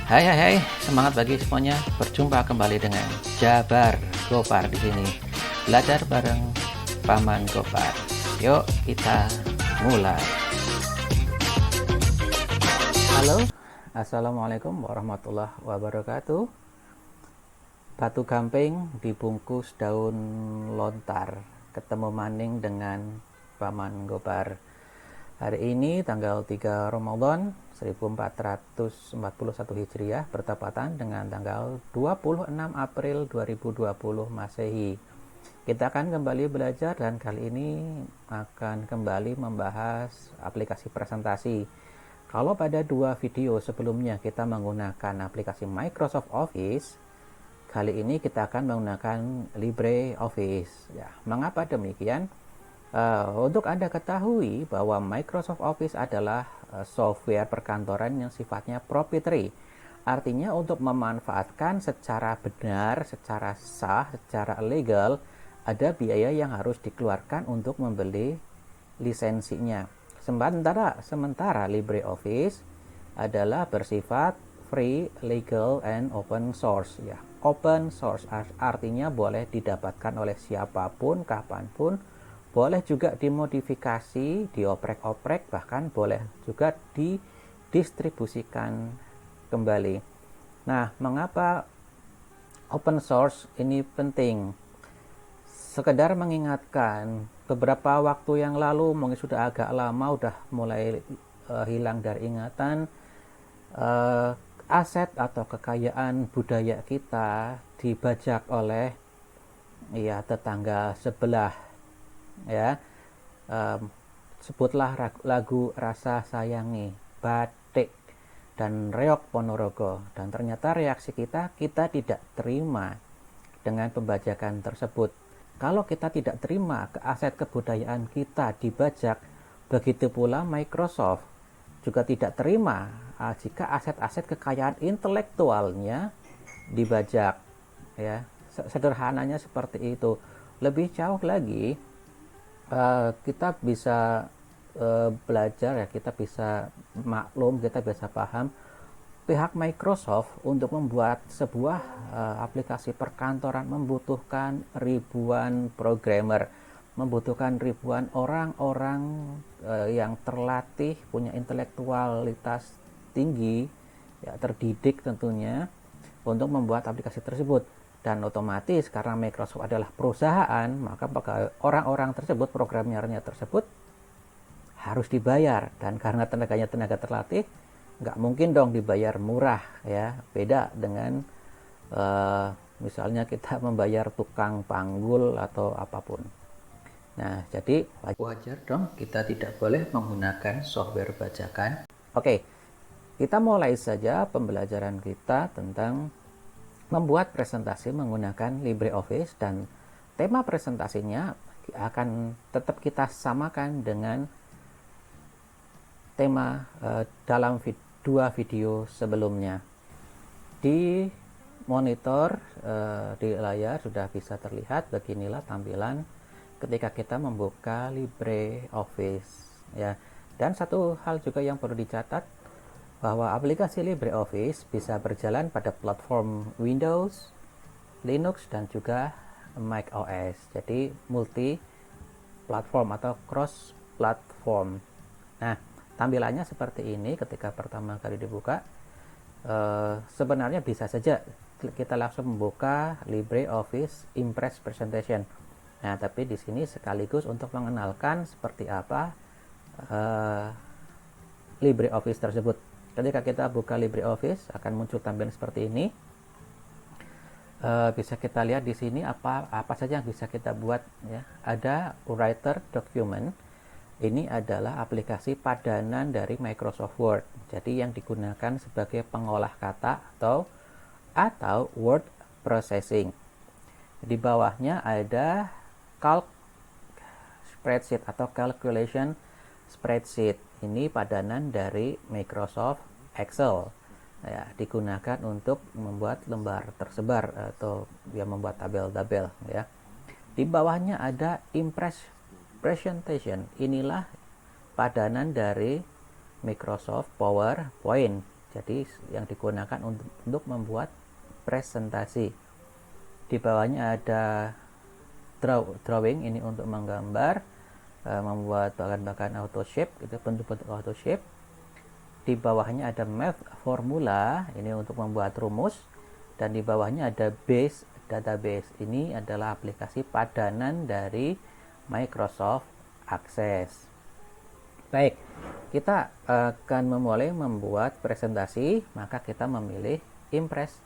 Hai, semangat bagi semuanya. Berjumpa kembali dengan Jabar Gopar di sini. Belajar bareng Paman Gopar. Yuk kita mulai. Halo, assalamualaikum warahmatullahi wabarakatuh. Batu gamping dibungkus daun lontar. Ketemu maning dengan Paman Gopar. Hari ini tanggal 3 Ramadan 1441 Hijriah bertepatan dengan tanggal 26 April 2020 Masehi. Kita akan kembali belajar dan kali ini akan kembali membahas aplikasi presentasi. Kalau pada dua video sebelumnya kita menggunakan aplikasi Microsoft Office, kali ini kita akan menggunakan LibreOffice. Ya, mengapa demikian? Untuk Anda ketahui bahwa Microsoft Office adalah software perkantoran yang sifatnya proprietary. Artinya untuk memanfaatkan secara benar, secara sah, secara legal, ada biaya yang harus dikeluarkan untuk membeli lisensinya. Sementara LibreOffice adalah bersifat free, legal, and open source. Ya, open source artinya boleh didapatkan oleh siapapun, kapanpun. Boleh juga dimodifikasi, dioprek-oprek, bahkan boleh juga didistribusikan kembali. Nah, mengapa open source ini penting? Sekedar mengingatkan, beberapa waktu yang lalu, mungkin sudah agak lama, udah mulai hilang dari ingatan, aset atau kekayaan budaya kita dibajak oleh tetangga sebelah. Ya, sebutlah lagu Rasa Sayangi, Batik, dan Reok Ponorogo, dan ternyata reaksi kita tidak terima dengan pembajakan tersebut. Kalau kita tidak terima aset kebudayaan kita dibajak, begitu pula Microsoft juga tidak terima jika aset-aset kekayaan intelektualnya dibajak. Ya, sederhananya seperti itu. Lebih jauh lagi, kita bisa belajar, ya, kita bisa maklum, kita bisa paham pihak Microsoft untuk membuat sebuah aplikasi perkantoran membutuhkan ribuan programmer, membutuhkan ribuan orang-orang yang terlatih, punya intelektualitas tinggi, ya, terdidik tentunya untuk membuat aplikasi tersebut. Dan otomatis karena Microsoft adalah perusahaan, maka orang-orang tersebut, programmernya tersebut harus dibayar. Dan karena tenaganya tenaga terlatih, nggak mungkin dong dibayar murah, ya. Beda dengan misalnya kita membayar tukang panggul atau apapun. Nah, jadi wajar dong kita tidak boleh menggunakan software bajakan. Oke, kita mulai saja pembelajaran kita tentang membuat presentasi menggunakan LibreOffice, dan tema presentasinya akan tetap kita samakan dengan tema dalam dua video sebelumnya. Di monitor, di layar sudah bisa terlihat beginilah tampilan ketika kita membuka LibreOffice, ya. Dan satu hal juga yang perlu dicatat, bahwa aplikasi LibreOffice bisa berjalan pada platform Windows, Linux, dan juga macOS. Jadi multi platform atau cross platform. Nah, tampilannya seperti ini ketika pertama kali dibuka. Sebenarnya bisa saja kita langsung membuka LibreOffice Impress Presentation. Nah, tapi di sini sekaligus untuk mengenalkan seperti apa LibreOffice tersebut. Ketika kita buka LibreOffice akan muncul tampilan seperti ini. Bisa kita lihat di sini apa saja yang bisa kita buat, ya. Ada Writer Document. Ini adalah aplikasi padanan dari Microsoft Word. Jadi yang digunakan sebagai pengolah kata atau word processing. Di bawahnya ada Calc Spreadsheet atau Calculation Spreadsheet. Ini padanan dari Microsoft Excel, ya, digunakan untuk membuat lembar tersebar atau membuat tabel-tabel, ya. Di bawahnya ada Impress Presentation. Inilah padanan dari Microsoft PowerPoint. Jadi yang digunakan untuk membuat presentasi. Di bawahnya ada drawing, ini untuk menggambar, membuat bahkan auto shape, itu bentuk-bentuk auto shape. Di bawahnya ada math formula, ini untuk membuat rumus, dan di bawahnya ada base database, ini adalah aplikasi padanan dari Microsoft Access. Baik, kita akan memulai membuat presentasi, maka kita memilih Impress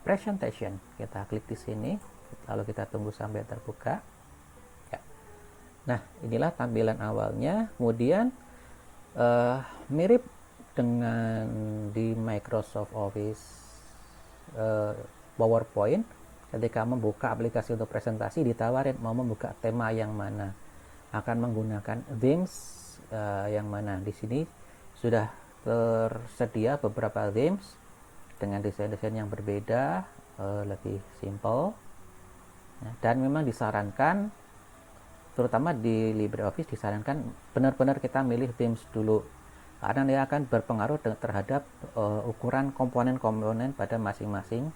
Presentation. Kita klik di sini, lalu kita tunggu sampai terbuka. Ya. Nah, inilah tampilan awalnya. Kemudian mirip dengan di Microsoft Office PowerPoint, ketika membuka aplikasi untuk presentasi ditawarin mau membuka tema yang mana, akan menggunakan themes yang mana. Di sini sudah tersedia beberapa themes dengan desain-desain yang berbeda, lebih simple, dan memang disarankan, terutama di LibreOffice disarankan benar-benar kita milih themes dulu, karena dia akan berpengaruh terhadap ukuran komponen-komponen pada masing-masing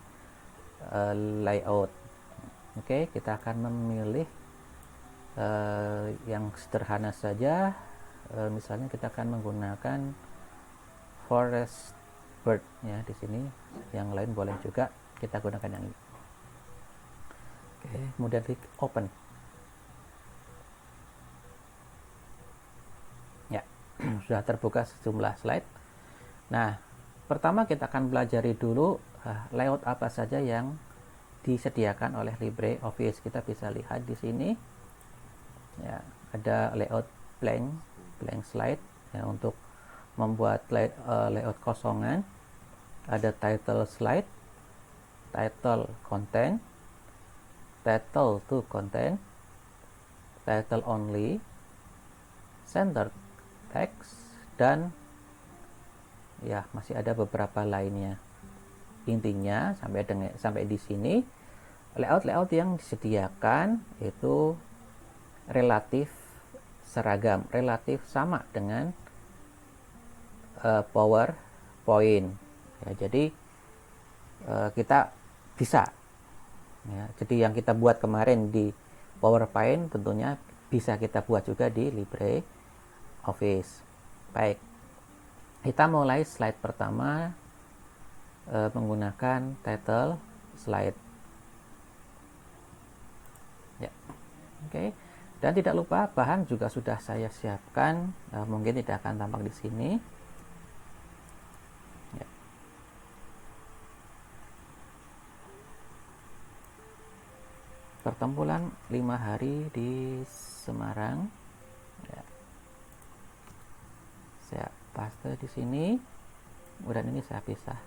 layout. Oke, kita akan memilih yang sederhana saja. Misalnya kita akan menggunakan forest bird ya di sini. Yang lain boleh juga kita gunakan yang ini. Oke, kemudian klik open. Ya, sudah terbuka sejumlah slide. Nah, pertama kita akan pelajari dulu layout apa saja yang disediakan oleh LibreOffice. Kita bisa lihat di sini. Ya, ada layout blank slide ya, untuk membuat layout kosongan. Ada title slide, title content, title to content, title only, center text, dan ya masih ada beberapa lainnya. Intinya sampai di sini layout yang disediakan itu relatif seragam, relatif sama dengan PowerPoint. Ya, jadi kita bisa. Ya, jadi yang kita buat kemarin di PowerPoint tentunya bisa kita buat juga di LibreOffice. Baik, kita mulai slide pertama menggunakan title slide. Ya, oke. Dan tidak lupa bahan juga sudah saya siapkan, mungkin tidak akan tampak di sini. Ya. Pertempuran 5 hari di Semarang. Ya. Saya paste di sini, kemudian ini saya pisah.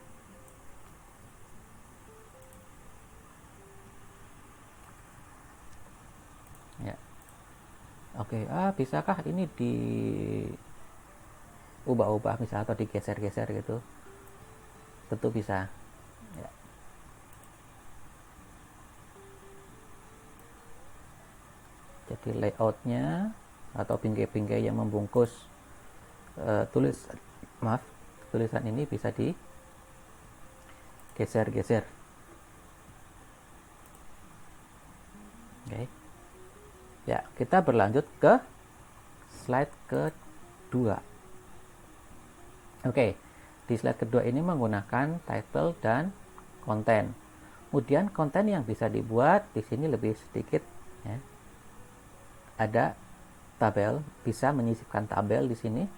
Ya. Oke, bisakah ini diubah-ubah misalnya atau digeser-geser gitu? Tentu bisa. Ya. Jadi layoutnya atau bingkai-bingkai yang membungkus tulisan ini bisa digeser-geser. Oke. Ya, kita berlanjut ke slide kedua. Oke, di slide kedua ini menggunakan title dan konten. Kemudian konten yang bisa dibuat di sini lebih sedikit. Ya. Ada tabel, bisa menyisipkan tabel di sini.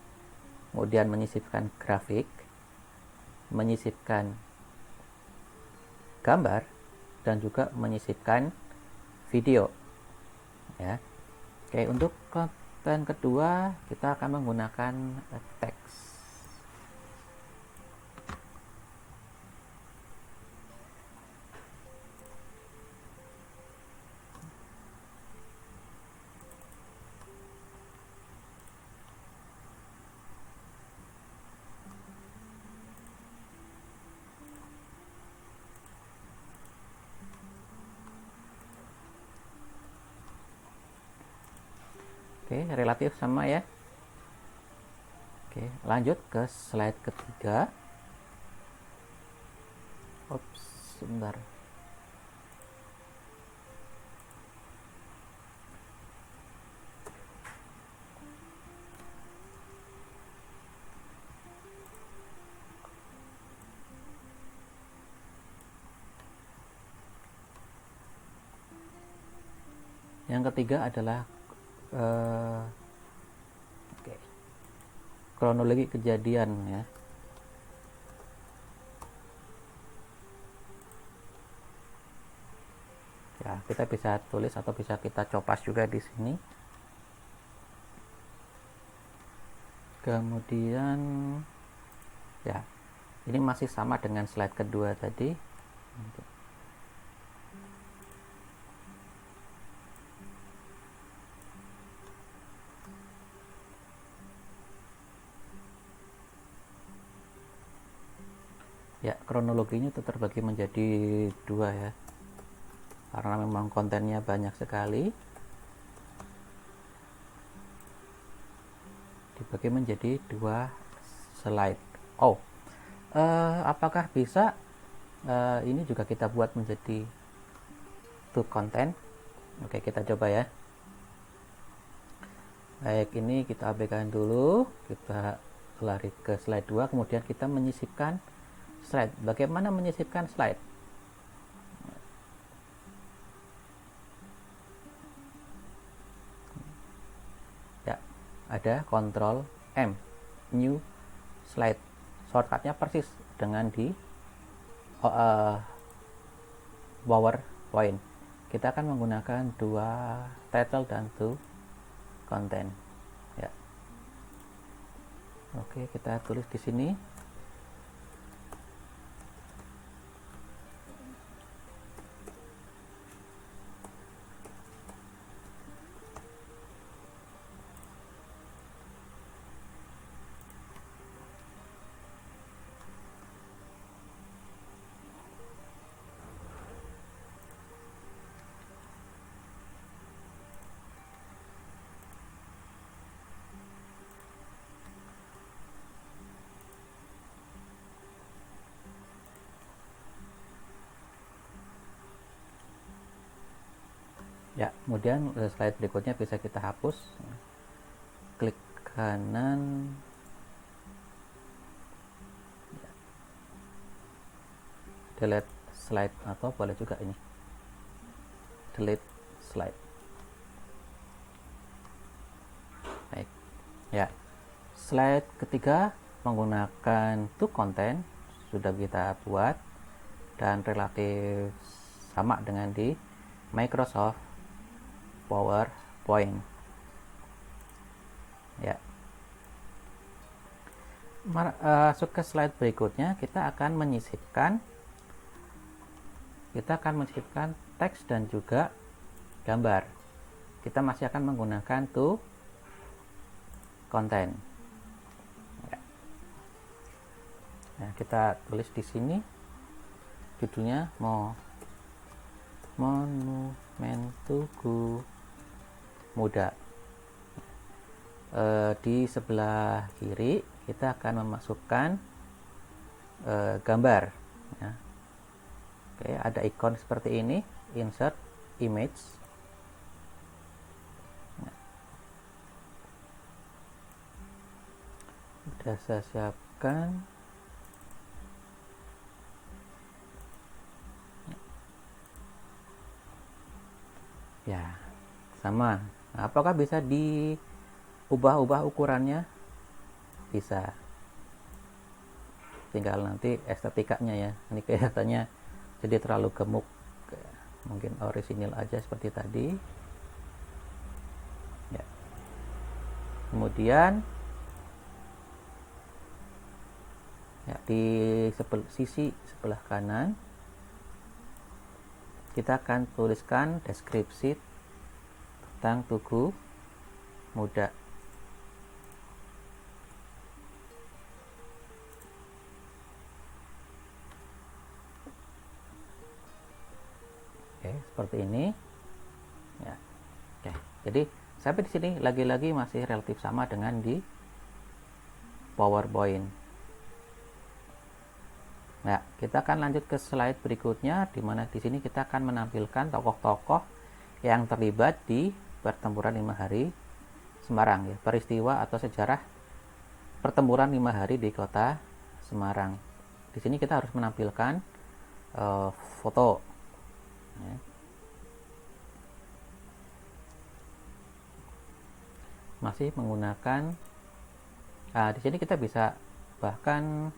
Kemudian menyisipkan grafik, menyisipkan gambar, dan juga menyisipkan video. Ya. Oke, untuk konten kedua kita akan menggunakan teks. Oke, relatif sama ya. Oke, lanjut ke slide ketiga. Ups, sebentar. Yang ketiga adalah kronologi kejadian ya. Ya, kita bisa tulis atau bisa kita copas juga di sini. Kemudian ya, ini masih sama dengan slide kedua tadi. Ya, kronologinya itu terbagi menjadi dua ya, karena memang kontennya banyak sekali. Dibagi menjadi dua slide. Oh, apakah bisa ini juga kita buat menjadi to content? Oke, kita coba ya. Baik, ini kita abaikan dulu. Kita lari ke slide 2, kemudian kita menyisipkan slide. Bagaimana menyisipkan slide? Ya, ada Ctrl M, New Slide. Shortcutnya persis dengan di PowerPoint. Kita akan menggunakan dua title dan to content. Ya. Oke, kita tulis di sini. Ya, kemudian slide berikutnya bisa kita hapus. Klik kanan. Delete slide, atau boleh juga ini. Delete slide. Baik. Ya. Slide ketiga menggunakan to content sudah kita buat dan relatif sama dengan di Microsoft PowerPoint. Ya. Masuk ke slide berikutnya, kita akan menyisipkan teks dan juga gambar. Kita masih akan menggunakan to content. Ya. Nah, kita tulis di sini judulnya Monumen Tugu Muda. Di sebelah kiri kita akan memasukkan gambar ya. Oke, ada ikon seperti ini, insert image. Sudah saya siapkan. Ya, sama. Nah, apakah bisa diubah-ubah ukurannya? Bisa. Tinggal nanti estetikanya ya. Ini kelihatannya jadi terlalu gemuk. Mungkin orisinil aja seperti tadi. Ya. Kemudian ya, di sisi sebelah kanan kita akan tuliskan deskripsi tentang Tugu Muda. Oke, seperti ini. Ya. Oke. Jadi sampai di sini lagi-lagi masih relatif sama dengan di PowerPoint. Nah, kita akan lanjut ke slide berikutnya, di mana di sini kita akan menampilkan tokoh-tokoh yang terlibat di pertempuran 5 hari Semarang, ya, peristiwa atau sejarah pertempuran 5 hari di kota Semarang. Di sini kita harus menampilkan foto, ya. Masih menggunakan, di sini kita bisa bahkan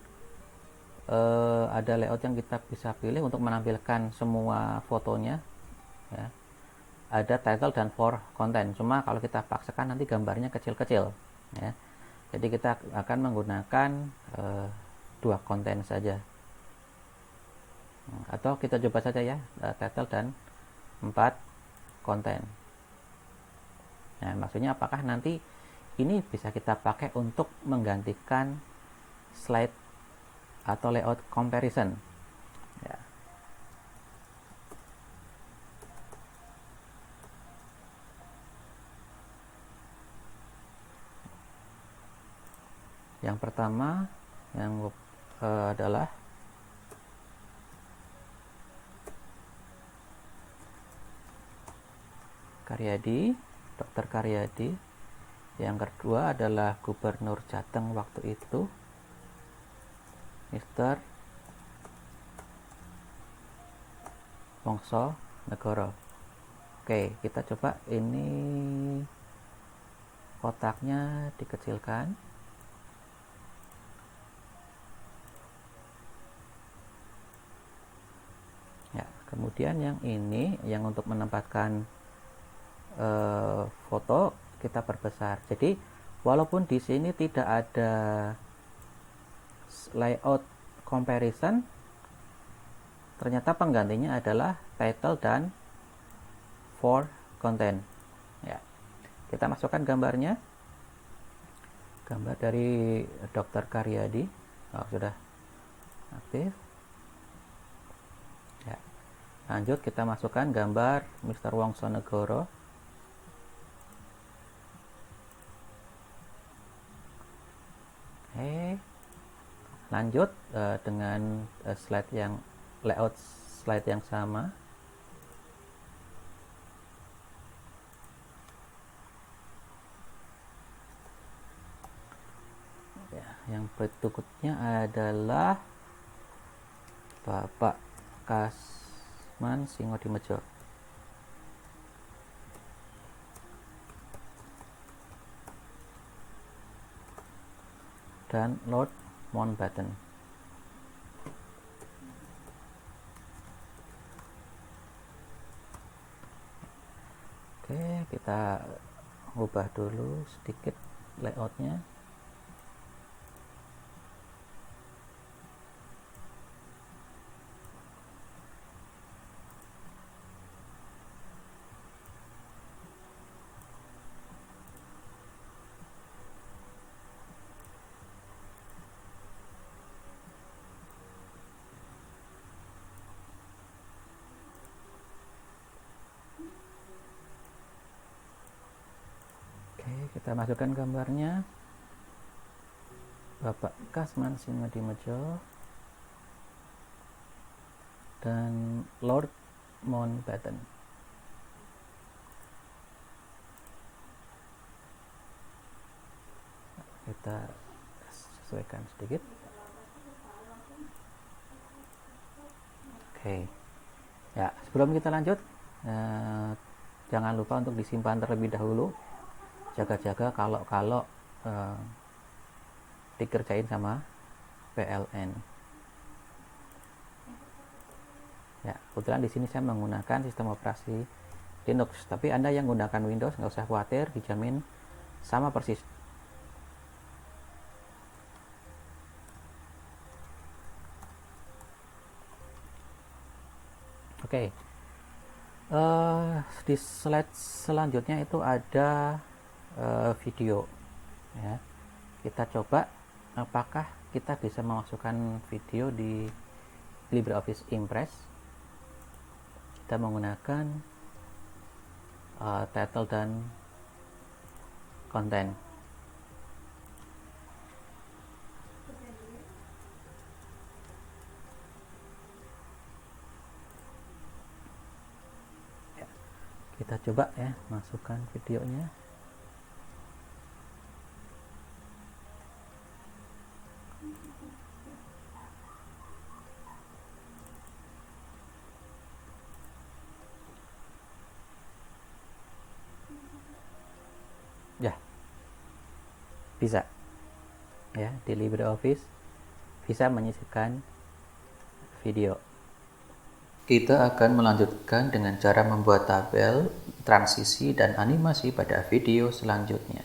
ada layout yang kita bisa pilih untuk menampilkan semua fotonya, ya. Ada title dan for content, cuma kalau kita paksakan nanti gambarnya kecil-kecil, ya. Jadi kita akan menggunakan 2 konten saja, atau kita coba saja ya, title dan 4 konten. Nah, maksudnya apakah nanti ini bisa kita pakai untuk menggantikan slide atau layout comparison, ya. Yang pertama yang adalah Karyadi, Dr. Karyadi. Yang kedua adalah Gubernur Jateng waktu itu, Mr. Wongso Negoro. Oke, kita coba ini kotaknya dikecilkan. Ya, kemudian yang ini yang untuk menempatkan foto kita perbesar. Jadi walaupun di sini tidak ada layout comparison, ternyata penggantinya adalah title dan for content, ya. Kita masukkan gambarnya, gambar dari Dr. Karyadi. Sudah aktif, ya. Lanjut kita masukkan gambar Mr. Wongso Negoro. Lanjut dengan slide yang layout slide yang sama. Ya, yang berikutnya adalah Bapak Kasman Singodimedjo dan Lord Mountbatten. Oke, kita ubah dulu sedikit layoutnya. Kita masukkan gambarnya Bapak Kasman Singodimedjo dan Lord Mountbatten. Kita sesuaikan sedikit. Oke. Ya, sebelum kita lanjut, jangan lupa untuk disimpan terlebih dahulu. Jaga-jaga kalau dikerjain sama PLN. Ya, kebetulan di sini saya menggunakan sistem operasi Linux, tapi Anda yang menggunakan Windows nggak usah khawatir, dijamin sama persis. Oke. Di slide selanjutnya itu ada video, ya. Kita coba apakah kita bisa memasukkan video di LibreOffice Impress. Kita menggunakan title dan content. Kita coba ya, masukkan videonya. Ya, bisa ya, di LibreOffice bisa menyisipkan video. Kita akan melanjutkan dengan cara membuat tabel, transisi, dan animasi pada video selanjutnya.